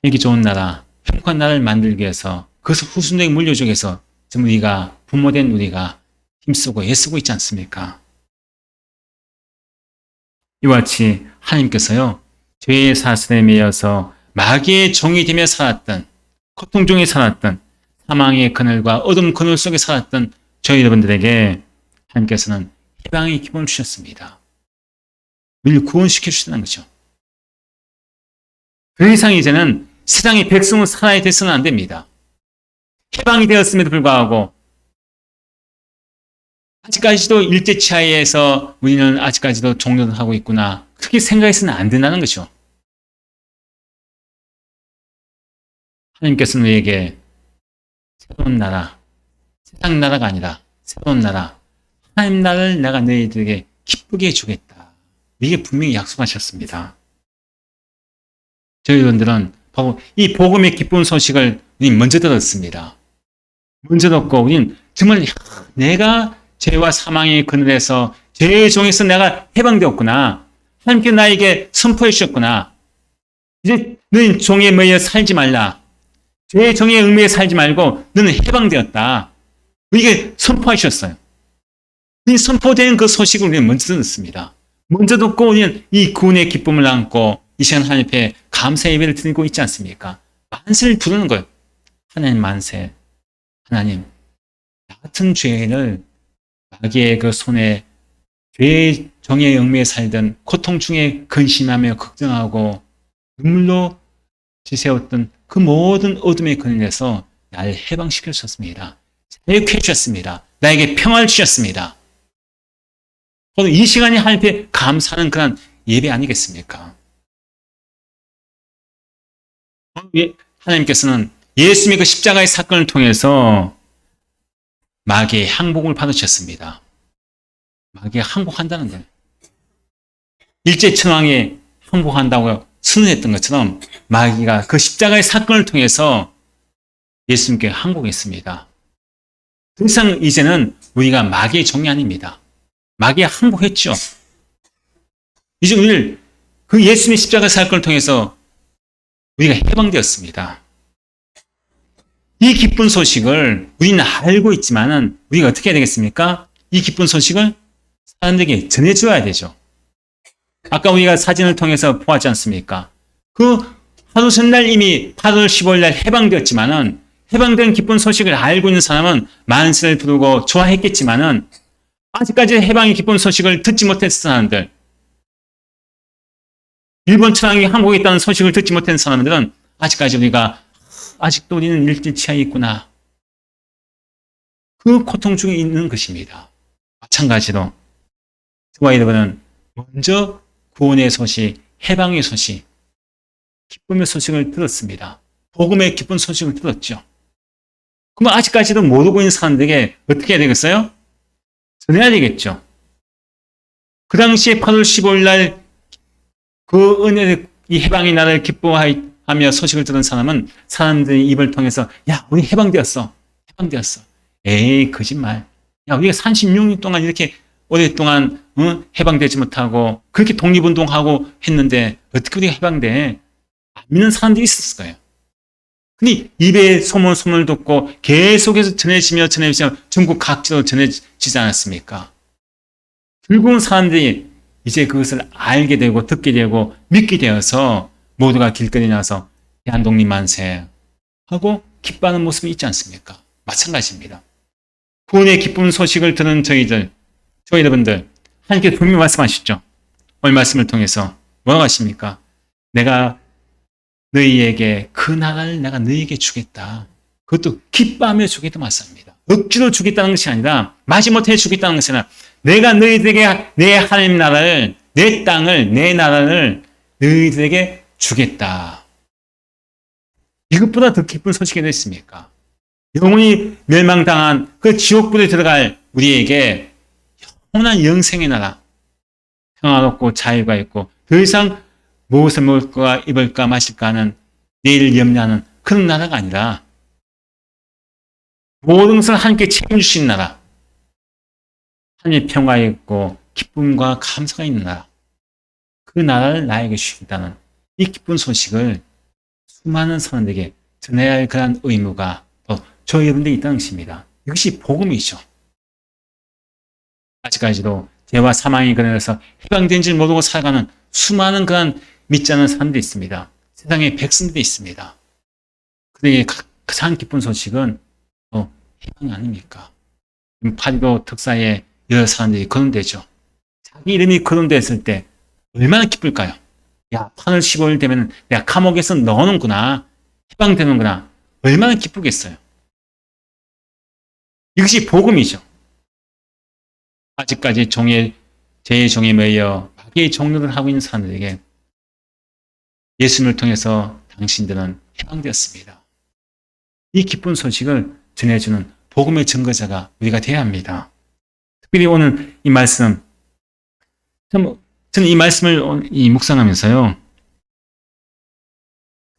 살기 좋은 나라, 행복한 나라를 만들기 위해서 그것을 후손들에게 물려주기 위해서 지금 우리가 부모된 우리가 힘쓰고 애쓰고 있지 않습니까? 이와 같이 하나님께서요. 죄의 사슬에 매여서 마귀의 종이 되며 살았던 고통 중에 살았던 사망의 그늘과 어둠 그늘 속에 살았던 저희 여러분들에게 하나님께서는 희망의 기쁨을 주셨습니다. 우리를 구원시켜 주시는 거죠. 그 이상 이제는 세상의 백성으로 살아야 돼서는 안 됩니다. 해방이 되었음에도 불구하고 아직까지도 일제치하에서 우리는 아직까지도 종노를 하고 있구나. 그렇게 생각해서는 안 된다는 거죠. 하나님께서는 우리에게 새로운 나라, 세상 나라가 아니라 새로운 나라, 하나님 나라를 내가 너희들에게 기쁘게 해주겠다. 이게 분명히 약속하셨습니다. 저희 여러분들은 바로 이 복음의 기쁜 소식을 우리는 먼저 들었습니다. 먼저 듣고 우리는 정말 내가 죄와 사망의 그늘에서 죄의 종에서 내가 해방되었구나. 하나님께 나에게 선포해 주셨구나. 이제 너는 종의 매여 살지 말라. 죄의 종의 의미에 살지 말고 너는 해방되었다. 이게 선포하셨어요. 이 선포된 그 소식을 우리는 먼저 듣습니다. 먼저 듣고 우리는 이 구원의 기쁨을 안고 이 시간 하나님 앞에 감사 예배를 드리고 있지 않습니까? 만세를 부르는 거예요. 하나님 만세. 하나님, 나 같은 죄인을 마귀의 그 손에 죄의 정의 영미에 살던 고통 중에 근심하며 걱정하고 눈물로 지새웠던 그 모든 어둠의 그늘에서 나를 해방시켜 주셨습니다. 자유케 해주셨습니다. 나에게 평화를 주셨습니다. 오늘 이 시간이 하나님 앞에 감사하는 그런 예배 아니겠습니까? 하나님께서는 예수님의 그 십자가의 사건을 통해서 마귀의 항복을 받으셨습니다. 마귀가 항복한다는 거예요. 일제천황에 항복한다고 선언했던 것처럼 마귀가 그 십자가의 사건을 통해서 예수님께 항복했습니다. 더 이상 이제는 우리가 마귀의 종이 아닙니다. 마귀가 항복했죠. 이제 오늘 그 예수님의 십자가 사건을 통해서 우리가 해방되었습니다. 이 기쁜 소식을 우리는 알고 있지만은 우리가 어떻게 해야 되겠습니까? 이 기쁜 소식을 사람들에게 전해줘야 되죠. 아까 우리가 사진을 통해서 보았지 않습니까? 그 하루 전날 이미 8월 15일 날 해방되었지만은 해방된 기쁜 소식을 알고 있는 사람은 만세를 부르고 좋아했겠지만은 아직까지 해방의 기쁜 소식을 듣지 못했던 사람들, 일본 천황이 한국에 있다는 소식을 듣지 못한 사람들은 아직까지 우리가 아직도 우리는 일제치하에 있구나. 그 고통 중에 있는 것입니다. 마찬가지로 저와 여러분은 먼저 구원의 소식, 해방의 소식, 기쁨의 소식을 들었습니다. 복음의 기쁜 소식을 들었죠. 그럼 아직까지도 모르고 있는 사람들에게 어떻게 해야 되겠어요? 전해야 되겠죠. 그 당시에 8월 15일 날 그 은혜의 이 해방의 날을 기뻐하며 소식을 들은 사람은 사람들의 입을 통해서 야, 우리 해방되었어. 해방되었어. 에이, 거짓말. 야, 우리가 36년 동안 이렇게 오랫동안 해방되지 못하고 그렇게 독립운동하고 했는데 어떻게 우리가 해방돼? 안 믿는 사람들이 있었을 거예요. 근데 입에 소문을 듣고 계속해서 전해지며 전국 각지로 전해지지 않았습니까? 결국은 사람들이 이제 그것을 알게 되고 듣게 되고 믿게 되어서 모두가 길거리에 나와서 대한독립 만세 하고 기뻐하는 모습이 있지 않습니까? 마찬가지입니다. 구원의 기쁜 소식을 들은 저희 여러분들, 하나님께서 분명히 말씀하셨죠. 오늘 말씀을 통해서 뭐라고 하십니까? 내가 너희에게 그 나라를 내가 너희에게 주겠다. 그것도 기뻐하며 주겠다 말씀입니다. 억지로 주겠다는 것이 아니라 마지못해 주겠다는 것이 아니라 내가 너희들에게 내 하나님 나라를, 내 땅을, 내 나라를 너희들에게 주겠다. 이것보다 더 기쁜 소식이 어딨습니까? 영원히 멸망당한 그 지옥불에 들어갈 우리에게 영원한 영생의 나라, 평화롭고 자유가 있고 더 이상 무엇을 먹을까 입을까 마실까 하는 내일을 염려하는 그런 나라가 아니라 모든 것을 하나님께 책임주신 나라, 하나님의 평화가 있고 기쁨과 감사가 있는 나라, 그 나라를 나에게 주시겠다는 이 기쁜 소식을 수많은 사람들에게 전해야 할 그런 의무가 또 저희 여러분들이 있다는 것입니다. 이것이 복음이죠. 아직까지도 죄와 사망의 근원에서 해방된 줄 모르고 살아가는 수많은 그런 믿지 않는 사람들이 있습니다. 세상에 백성들이 있습니다. 그들에게 가장 기쁜 소식은 해방이 아닙니까? 8.15 특사에 여러 사람들이 거론되죠. 자기 이름이 거론됐을 때 얼마나 기쁠까요? 야, 8월 15일 되면 내가 감옥에서 넣어놓는구나. 해방되는구나. 얼마나 기쁘겠어요. 이것이 복음이죠. 아직까지 제 종에 매여 마귀의 종로를 하고 있는 사람들에게 예수님을 통해서 당신들은 해방되었습니다. 이 기쁜 소식을 전해주는 복음의 증거자가 우리가 되어야 합니다. 특별히 오늘 이 말씀, 저는 이 말씀을 묵상하면서요,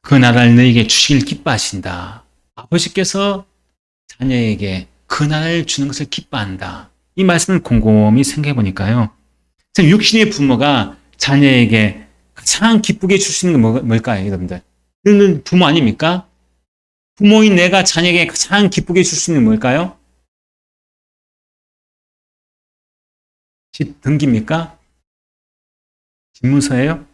그 나라를 너에게 주시길 기뻐하신다. 아버지께서 자녀에게 그 나라를 주는 것을 기뻐한다. 이 말씀을 곰곰이 생각해 보니까요, 육신의 부모가 자녀에게 가장 기쁘게 줄 수 있는 게 뭘까요, 여러분들? 여러분들 부모 아닙니까? 부모인 내가 자녀에게 가장 기쁘게 줄 수 있는 게 뭘까요? 집 등기입니까? 집문서예요?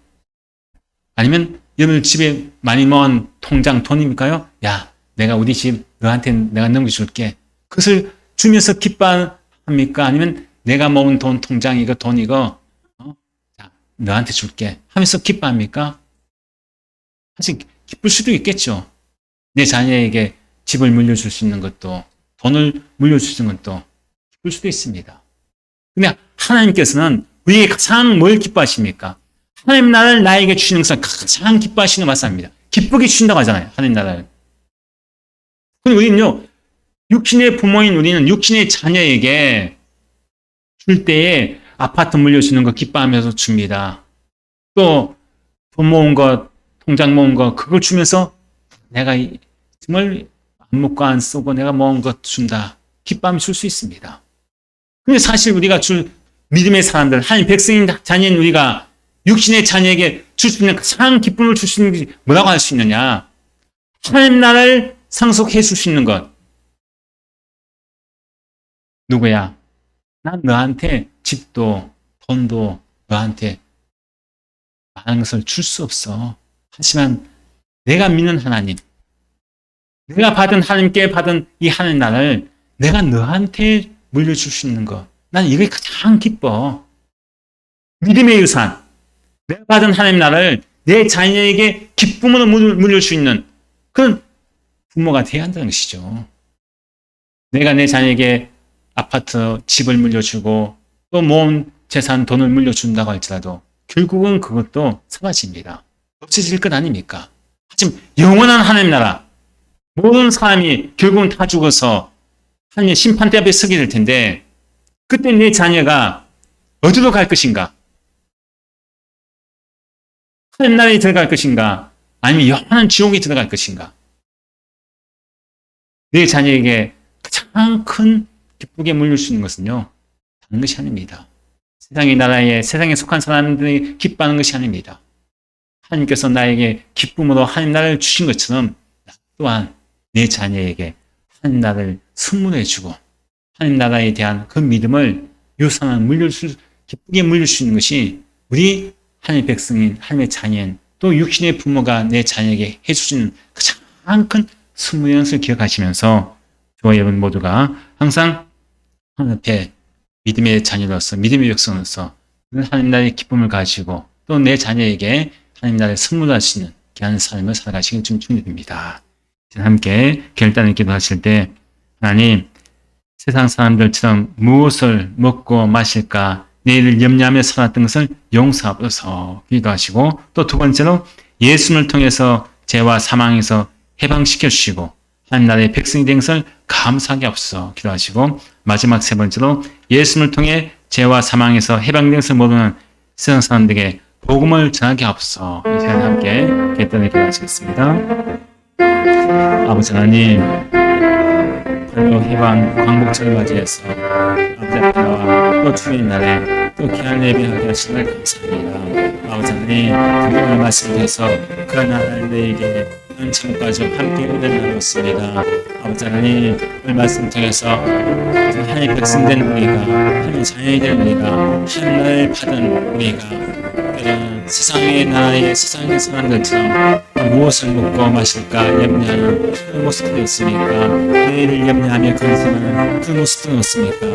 아니면 여러분 집에 많이 모은 통장 돈입니까요? 야, 내가 우리 집 너한테 내가 넘겨줄게. 그것을 주면서 기뻐합니까? 아니면 내가 모은 돈 통장 이거 돈 이거 자, 너한테 줄게 하면서 기뻐합니까? 사실 기쁠 수도 있겠죠. 내 자녀에게 집을 물려줄 수 있는 것도 돈을 물려줄 수 있는 것도 기쁠 수도 있습니다. 근데 하나님께서는 우리에게 가장 뭘 기뻐하십니까? 하나님 나라를 나에게 주시는 것을 가장 기뻐하시는 말씀입니다. 기쁘게 주신다고 하잖아요. 하나님 나라를. 그럼 우리는요, 육신의 부모인 우리는 육신의 자녀에게 줄 때에 아파트 물려주는 거 기뻐하면서 줍니다. 또 돈 모은 것, 통장 모은 거 그걸 주면서 내가 정말 안 먹고 안 쓰고 내가 모은 것 준다. 기뻐하면 줄 수 있습니다. 근데 사실 우리가 줄 믿음의 사람들, 하나님 백성인 자녀인 우리가 육신의 자녀에게 줄 수 있는 가장 기쁨을 줄 수 있는 게 뭐라고 할 수 있느냐? 하나님 나라를 상속해 줄 수 있는 것. 누구야? 난 너한테 집도 돈도 너한테 많은 것을 줄 수 없어. 하지만 내가 믿는 하나님, 내가 하나님께 받은 이 하나님 나라를 내가 너한테 물려줄 수 있는 것. 나는 이게 가장 기뻐. 믿음의 유산. 내가 받은 하나님 나라를 내 자녀에게 기쁨으로 물릴 수 있는 그런 부모가 돼야 한다는 것이죠. 내가 내 자녀에게 아파트, 집을 물려주고 또 모은 재산, 돈을 물려준다고 할지라도 결국은 그것도 사라집니다. 없어질 것 아닙니까? 하지만 영원한 하나님 나라, 모든 사람이 결국은 다 죽어서 하나님의 심판대 앞에 서게 될 텐데 그때 내 자녀가 어디로 갈 것인가? 하나님 나라에 들어갈 것인가? 아니면 영원한 지옥에 들어갈 것인가? 내 자녀에게 가장 큰 기쁘게 물릴 수 있는 것은요, 다른 것이 아닙니다. 세상의 나라에 세상에 속한 사람들이 기뻐하는 것이 아닙니다. 하나님께서 나에게 기쁨으로 하나님 나라를 주신 것처럼 나 또한 내 자녀에게 하나님 나라를 선물해 주고 하나님 나라에 대한 그 믿음을 유산을 기쁘게 물릴 수 있는 것이 우리 하나님의 백성인 하나님의 자녀인 또 육신의 부모가 내 자녀에게 해주시는 가장 큰 선물이라는 것을 기억하시면서 저와 여러분 모두가 항상 하나님 앞에 믿음의 자녀로서 믿음의 백성으로서 하나님 나라의 기쁨을 가지고 또 내 자녀에게 하나님 나라를 선물할 수 있는 귀한 삶을 살아가시길 좀 축원드립니다. 함께 결단을 기도하실 때 하나님 세상 사람들처럼 무엇을 먹고 마실까 내일을 염려하며 살았던 것을 용서하옵소서 기도하시고 또 두 번째로 예수님을 통해서 죄와 사망에서 해방시켜 주시고 하나님 나라의 백성이 된 것을 감사하게 하옵소서 기도하시고 마지막 세 번째로 예수님을 통해 죄와 사망에서 해방된 것을 모르는 세상 사람들에게 복음을 전하게 하옵소서. 이 시간 함께 결단을 기도하시겠습니다. 아버지 하나님 바로 해방 광복절을 맞이해서 아버지 앞에와 또 주의 날에 또 귀한 예배하게 하시는 걸 감사합니다. 아버지 하나님 오늘 말씀드려서 그 나라를 내게 참까지 함께 은혜를 나눴습니다. 아버지 하나님 오늘 말씀 통해서 하나님의 백성된 우리가 하나님의 자녀이 된 우리가 하나님을 받은 우리가 때로는 세상의 나라의 세상의 사람들처럼 무엇을 먹고 마실까 염려하는 그런 모습도 있습니까? 내일을 염려하며 근심하는 그런 모습도 없습니까?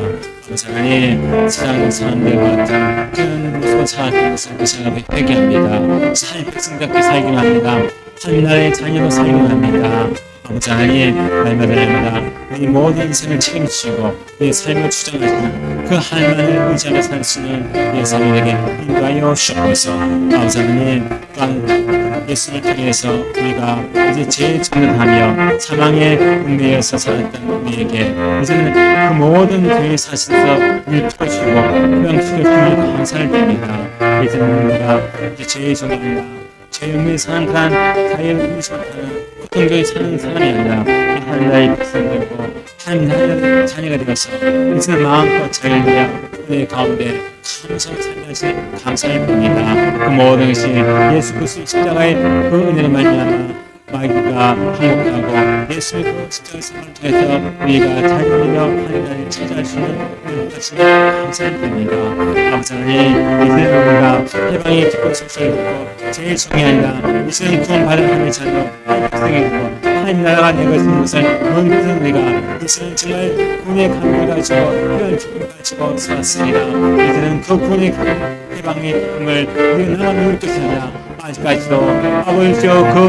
아버지 하나님 세상의 사람들과 같은 그런 모습을 살았던 것을 그 생각에 회개합니다. 하나님의 백성답게 살기만 합니다. 하나님 나라의 자녀로 살기만 합니다. 아버지 하나님 날마다 우리 모든 인생을 책임지시고 우리의 삶을 주장하시는 그 하나님만을 의지하며 살 수 있는 우리의 삶에게 인도하여 주옵소서. 아버지 하나님 또한 예수를 통해서 우리가 이제 죄의 정죄하며 사망의 운명에서 살았던 우리에게 이제는 그 모든 죄의 사실에서 우리를 풀어주시고 구원시켜주시는 감사를 드립니다. 이제는 우리가 이제 죄의 정죄합니다. 죄의 의미에 사는 사람, 자유를 의지 못하는 고통적인 사는 사람이 아니라 하나님 나라의 백성되고 하나님 나라의 자녀가 되어서 이제는 마음껏 자유를 우리 가운데 감사로 살면서 감사를 드립니다. 그 모든 것이 예수 그리스도의 십자가의 그 은혜로 말미암아 마귀가 항복하고 예수의 그 십자가의 사랑을 통해서 우리가 자유하며 하나님 나라를 차지할 수 있는 것을 감사를 드립니다. 아버지 하나님 이제는 우리가 해방의 기쁜 소식을 듣고 제일 중요한 아니라 이제는 구원받은 하나님의 자녀 백성이 되고 하나님 나라가 내 것인 것을 너희들은 우리가 이제는 정말 구원의 감격을 가지고 이런 기쁨을 가지고 살았습니다. 이제는 그 구원의 해방의 기쁨을 우리가 나만 누릴 것이 아니라 아직까지도 아버지여 그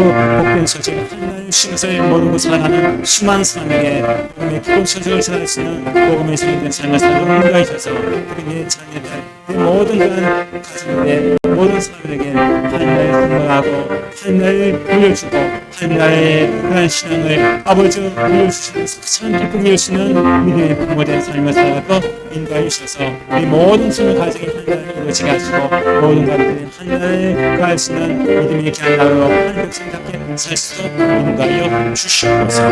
복된 소식 하나님을 주신 것을 모르고 살아가는 수많은 사람에게 복음의 기쁜 소식을 전할 수 있는 복음의 성인된 삶을 살도록 인도하셔서 우리 자녀들 그 모든 그런 가정들의 모든 사람들에게 하나님을 선물하고 하나님을 물려주고 하나님의 그런 신앙을 아버지로 물려주시는 가장 기쁘게 이루시는 믿음의 부모된 삶을 살아가도록 인도하여 주셔서 우리 모든 성을 가정이 하나님을 이루어지게 하시고 모든 가정들이 하나님을 구할 수 있는 믿음의 귀한 나라로 하나님 백성답게 살 수 있도록 인도하여 주시옵소서.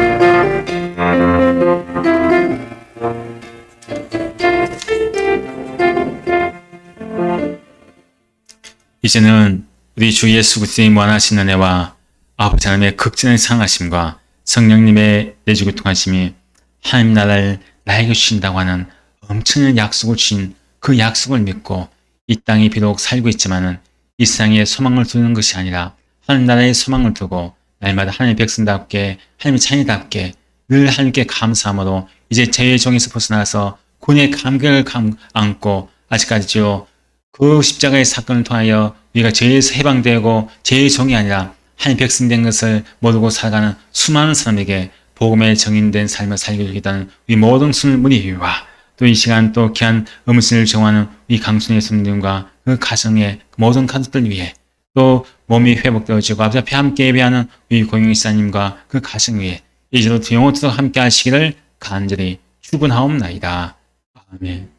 이제는 우리 주 예수 그리스도의 무한하신 은혜와 아버지 하나님의 극진한 상하심과 성령님의 내주고 통하심이 하나님 나라를 나에게 주신다고 하는 엄청난 약속을 주신 그 약속을 믿고 이 땅에 비록 살고 있지만은 이 세상에 소망을 두는 것이 아니라 하나님 나라의 소망을 두고 날마다 하나님의 백성답게 하나님의 자녀답게 늘 하나님께 감사함으로 이제 죄의 종에서 벗어나서 구원의 감격을 안고 아직까지요 그 십자가의 사건을 통하여 우리가 죄에서 해방되고 죄의 종이 아니라 하나님의 백성 된 것을 모르고 살아가는 수많은 사람에게 복음에 정인된 삶을 살기 위해서는 우리 모든 순무리와 또 이 시간 또 귀한 음식을 정하는 우리 강순의 성도님과 그 가정의 모든 가족들 위해 또 몸이 회복되어지고 아버지 앞에 함께 예배하는 우리 고용일사님과 그 가정 위에 이제도 영원토록 함께 하시기를 간절히 축원하옵나이다. 아멘.